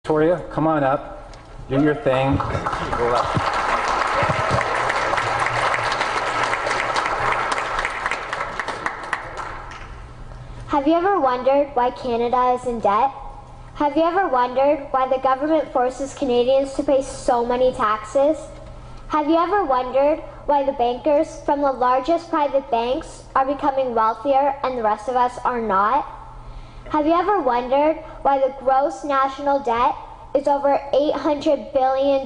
Victoria, come on up, do your thing. Have you ever wondered why Canada is in debt? Have you ever wondered why the government forces Canadians to pay so many taxes? Have you ever wondered why the bankers from the largest private banks are becoming wealthier and the rest of us are not? Have you ever wondered why the gross national debt is over $800 billion?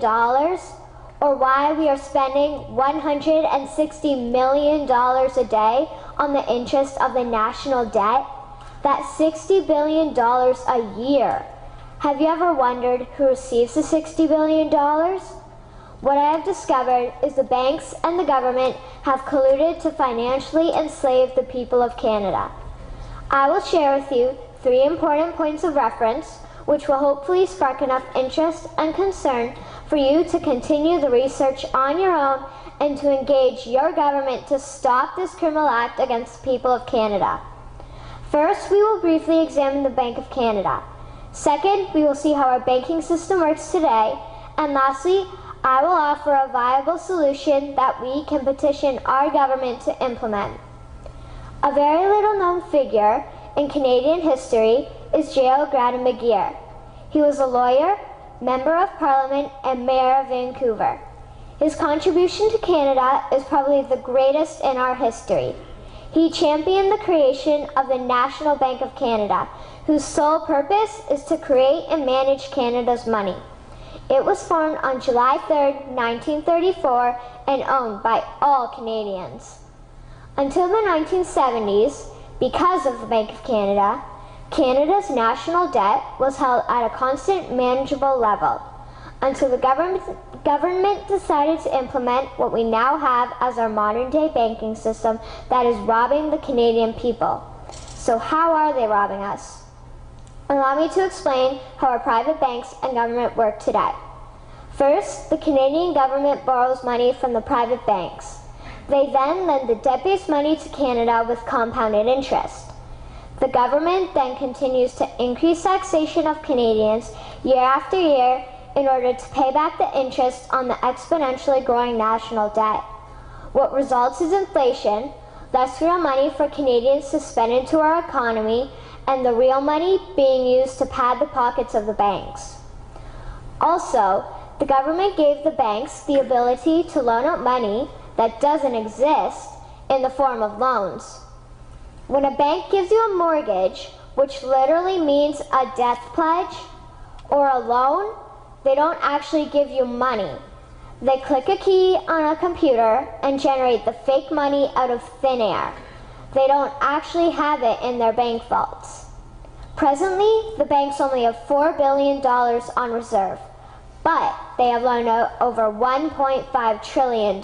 Or why we are spending $160 million a day on the interest of the national debt? That's $60 billion a year. Have you ever wondered who receives the $60 billion? What I have discovered is the banks and the government have colluded to financially enslave the people of Canada. I will share with you 3 important points of reference which will hopefully spark enough interest and concern for you to continue the research on your own and to engage your government to stop this criminal act against the people of Canada. First, we will briefly examine the Bank of Canada. Second, we will see how our banking system works today. And lastly, I will offer a viable solution that we can petition our government to implement. A very little known figure in Canadian history is J.O. McGeer. He was a lawyer, Member of Parliament, and Mayor of Vancouver. His contribution to Canada is probably the greatest in our history. He championed the creation of the National Bank of Canada, whose sole purpose is to create and manage Canada's money. It was formed on July 3, 1934, and owned by all Canadians. Until the 1970s, because of the Bank of Canada, Canada's national debt was held at a constant, manageable level, until the government decided to implement what we now have as our modern-day banking system that is robbing the Canadian people. So how are they robbing us? Allow me to explain how our private banks and government work today. First, the Canadian government borrows money from the private banks. They then lend the debt-based money to Canada with compounded interest. The government then continues to increase taxation of Canadians year after year in order to pay back the interest on the exponentially growing national debt. What results is inflation, less real money for Canadians to spend into our economy, and the real money being used to pad the pockets of the banks. Also, the government gave the banks the ability to loan out money that doesn't exist in the form of loans. When a bank gives you a mortgage, which literally means a death pledge, or a loan, they don't actually give you money. They click a key on a computer and generate the fake money out of thin air. They don't actually have it in their bank vaults. Presently, the banks only have $4 billion on reserve, but they have loaned out over $1.5 trillion.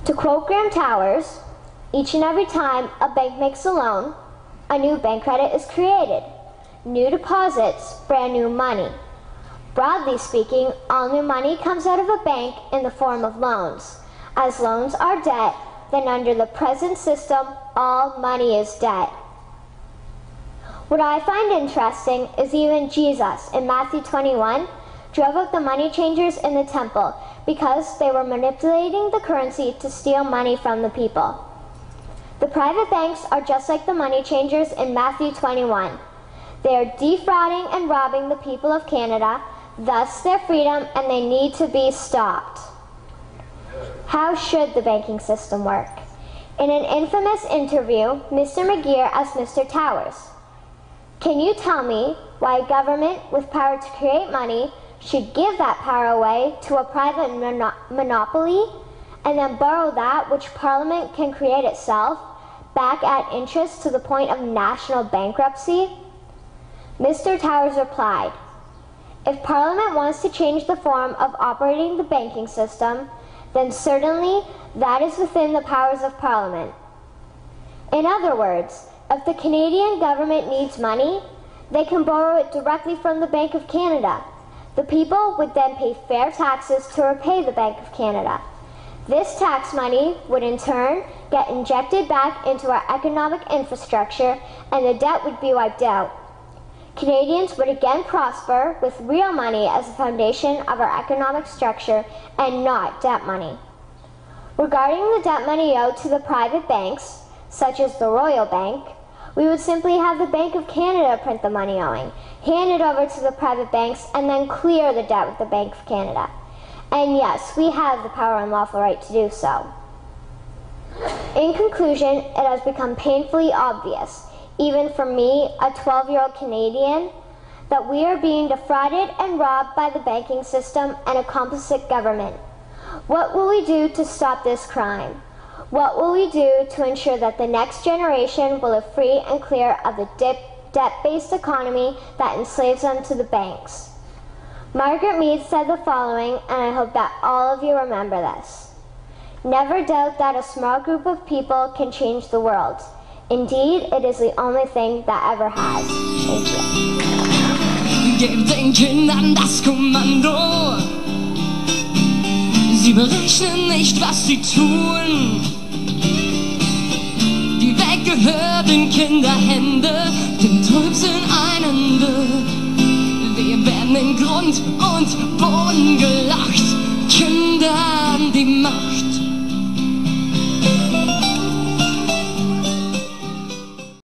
To quote Graham Towers, each and every time a bank makes a loan, a new bank credit is created. New deposits, brand new money. Broadly speaking, all new money comes out of a bank in the form of loans. As loans are debt, then under the present system, all money is debt. What I find interesting is even Jesus, in Matthew 21, drove out the money changers in the temple because they were manipulating the currency to steal money from the people. The private banks are just like the money changers in Matthew 21. They are defrauding and robbing the people of Canada, thus their freedom, and they need to be stopped. How should the banking system work? In an infamous interview, Mr. McGeer asked Mr. Towers, "Can you tell me why a government with power to create money should give that power away to a private monopoly and then borrow that which Parliament can create itself back at interest to the point of national bankruptcy?" Mr. Towers replied, "If Parliament wants to change the form of operating the banking system, then certainly that is within the powers of Parliament. In other words, if the Canadian government needs money, they can borrow it directly from the Bank of Canada. The people would then pay fair taxes to repay the Bank of Canada. This tax money would in turn get injected back into our economic infrastructure and the debt would be wiped out. Canadians would again prosper with real money as the foundation of our economic structure and not debt money. Regarding the debt money owed to the private banks, such as the Royal Bank, we would simply have the Bank of Canada print the money owing, hand it over to the private banks, and then clear the debt with the Bank of Canada. And yes, we have the power and lawful right to do so. In conclusion, it has become painfully obvious, even for me, a 12-year-old Canadian, that we are being defrauded and robbed by the banking system and a complicit government. What will we do to stop this crime? What will we do to ensure that the next generation will live free and clear of the debt-based economy that enslaves them to the banks? Margaret Mead said the following, and I hope that all of you remember this. Never doubt that a small group of people can change the world. Indeed, it is the only thing that ever has. Thank you. Gebt den Kindern das Kommando. Sie berechnen nicht, was sie tun. Die Welt gehört in Kinderhände, den Trübsinn ein Ende. Wir werden in Grund und Boden